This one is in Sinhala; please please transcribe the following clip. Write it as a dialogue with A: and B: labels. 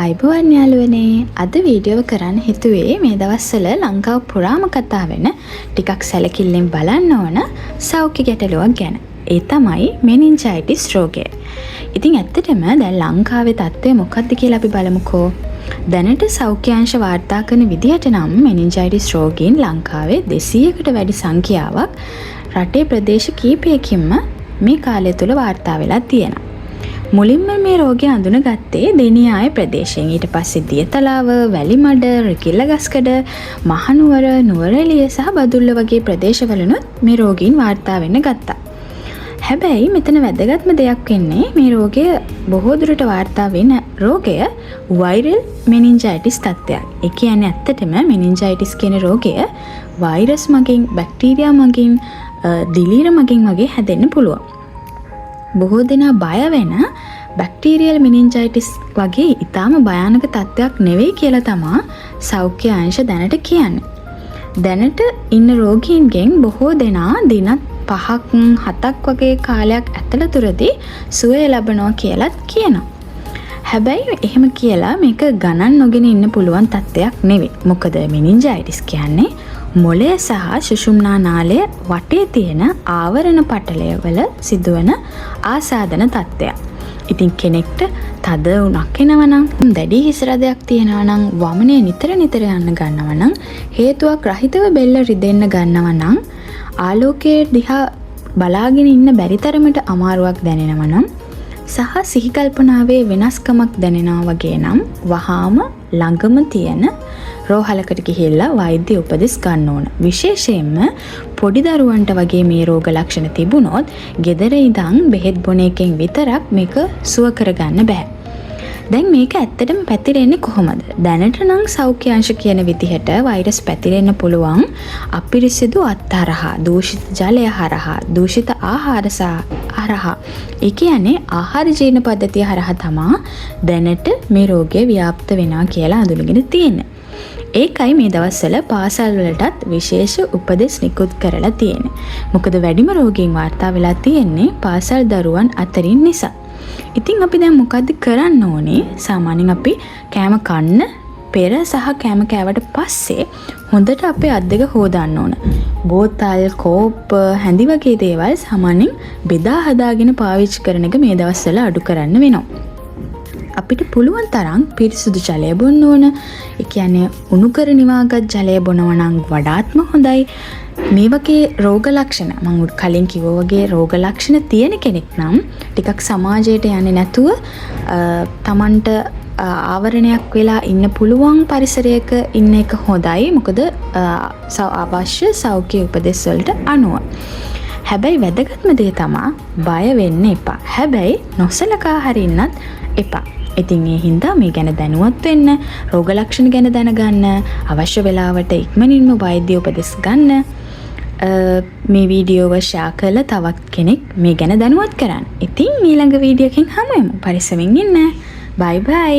A: අයිබෝවන් යාළුවනේ අද වීඩියෝ කරන්න හිතුවේ මේ දවස්වල ලංකාව පුරාම කතා වෙන ටිකක් සැලකිල්ලෙන් බලන්න ඕන සෞඛ්‍ය ගැටලුවක් ගැන. ඒ තමයි මෙනින්ජයිටිස් රෝගය. ඉතින් ඇත්තටම දැන් ලංකාවේ තත්ත්වය මොකක්ද කියලා අපි බලමුකෝ. දැනට සෞඛ්‍ය අංශ වාර්තා කරන විදිහට නම් මෙනින්ජයිටිස් රෝගීන් ලංකාවේ 200කට වැඩි සංඛ්‍යාවක් රටේ ප්‍රදේශ කිහිපයකින්ම මේ කාලය තුල වාර්තා වෙලා තියෙනවා. මුලින්ම මේ රෝගය අඳුනගත්තේ දෙනියාය ප්‍රදේශයෙන්. ඊට පස්සේ දියතලාව, වැලිමඩ, රිකිල්ලගස්කඩ, මහනුවර, නුවරඑළිය සහ බදුල්ල වගේ ප්‍රදේශවලුනුත් මේ රෝගීන් වාර්තා වෙන්න ගත්තා. හැබැයි මෙතන වැදගත්ම දෙයක් වෙන්නේ මේ රෝගය බොහෝ දුරට වාර්තා වෙන රෝගය වෛරල් මෙනින්ජයිටිස් තත්ත්වයක්. ඒ කියන්නේ ඇත්තටම මෙනින්ජයිටිස් කියන රෝගය වෛරස් මගින්, බැක්ටීරියා මගින්, දිලීර මගින් වගේ හැදෙන්න පුළුවන්. බොහෝ දෙනා බය වෙන බැක්ටීරියල් මෙනින්ජයිටිස් වගේ ඊටාම භයානක තත්ත්වයක් නෙවෙයි කියලා තමයි සෞඛ්‍ය අංශ දැනට කියන්නේ. දැනට ඉන්න රෝගීන්ගෙන් බොහෝ දෙනා දින 5ක් 7ක් වගේ කාලයක් ඇතුළතදී සුවය ලබනවා කියලාත් කියනවා. හැබැයි එහෙම කියලා මේක ගණන් නොගෙන ඉන්න පුළුවන් තත්ත්වයක් නෙවෙයි. මොකද මෙනින්ජයිටිස් කියන්නේ මොළය සහ සුෂුම්නා නාලය වටේ තියෙන ආවරණ පටලය වල සිදුවන ආසාදන තත්ත්වයක්. ඉතින් කෙනෙක්ට තද උණක් එනවා නම්, දැඩි හිස් රදයක් තියෙනවා නම්, වමනේ නිතර යන්න ගන්නවා නම්, හේතුවක් රහිතව බෙල්ල රිදෙන්න ගන්නවා නම්, ආලෝකයේ දිහා බලාගෙන ඉන්න බැරි තරමට අමාරුවක් දැනෙනවා නම්, සහ සිහි කල්පනාවේ වෙනස්කමක් දැනෙනවා වගේ නම් වහාම ළඟම තියෙන රෝහලකට ගිහිල්ලා වෛද්‍ය උපදෙස් ගන්න ඕන. විශේෂයෙන්ම පොඩි දරුවන්ට වගේ මේ රෝග ලක්ෂණ තිබුණොත් ගෙදර ඉඳන් බෙහෙත් බොන එකෙන් විතරක් මේක සුව කරගන්න බෑ. දැන් මේක ඇත්තටම පැතිරෙන්නේ කොහොමද? දැනට නම් සෞඛ්‍ය අංශ කියන විදිහට වෛරස් පැතිරෙන්න පුළුවන් අපිරිසිදු අත් හරහා, දූෂිත ජලය හරහා, දූෂිත ආහාර හරහා. ඒ කියන්නේ ආහාර ජීර්ණ පද්ධතිය හරහා තමයි දැනට මේ රෝගය ව්‍යාප්ත වෙනවා කියලා අඳුනගෙන තියෙන්නේ. ඒකයි මේ දවස්වල පාසල් වලටත් විශේෂ උපදෙස් නිකුත් කරලා තියෙන්නේ. මොකද වැඩිම රෝගීන් වාර්තා වෙලා තියෙන්නේ පාසල් දරුවන් අතරින් නිසා. ඉතින් අපි දැන් මොකද්ද කරන්න ඕනේ? සාමාන්‍යයෙන් අපි කෑම කන්න පෙර සහ කෑම කෑවට පස්සේ හොඳට අපේ අත් දෙක හොදන්න ඕන. බෝතල්, කෝප්ප, හැඳි වගේ දේවල් සාමාන්‍යයෙන් බෙදා හදාගෙන පාවිච්චි කරන එක මේ දවස්වල අඩු කරන්න වෙනවා. අපිට පුළුවන් තරම් පිරිසිදු ජලය බොන්න ඕන. ඒ කියන්නේ උණු කර නිවාගත් ජලය බොනවා නම් වඩාත්ම හොඳයි. මේ වගේ රෝග ලක්ෂණ මම කලින් කිව්වා වගේ රෝග ලක්ෂණ තියෙන කෙනෙක් නම් ටිකක් සමාජයට යන්නේ නැතුව තමන්ට ආවරණයක් වෙලා ඉන්න පුළුවන් පරිසරයක ඉන්න එක හොඳයි. මොකද අවශ්‍ය සෞඛ්‍ය උපදෙස් වලට අනුව. හැබැයි වැදගත්ම දේ තමයි බය වෙන්න එපා. හැබැයි නොසලකා හරින්නත් එපා. ඉතින් ඒ හින්දා මේ ගැන දැනුවත් වෙන්න, රෝග ලක්ෂණ ගැන දැනගන්න, අවශ්‍ය වෙලාවට ඉක්මනින්ම වෛද්‍ය උපදෙස් ගන්න. මේ වීඩියෝව ෂෙයා කරලා තවත් කෙනෙක් මේ ගැන දැනුවත් කරන්න. ඉතින් ඊළඟ වීඩියෝ එකකින් හමු වෙමු. පරිස්සමින් ඉන්න. බයි බයි.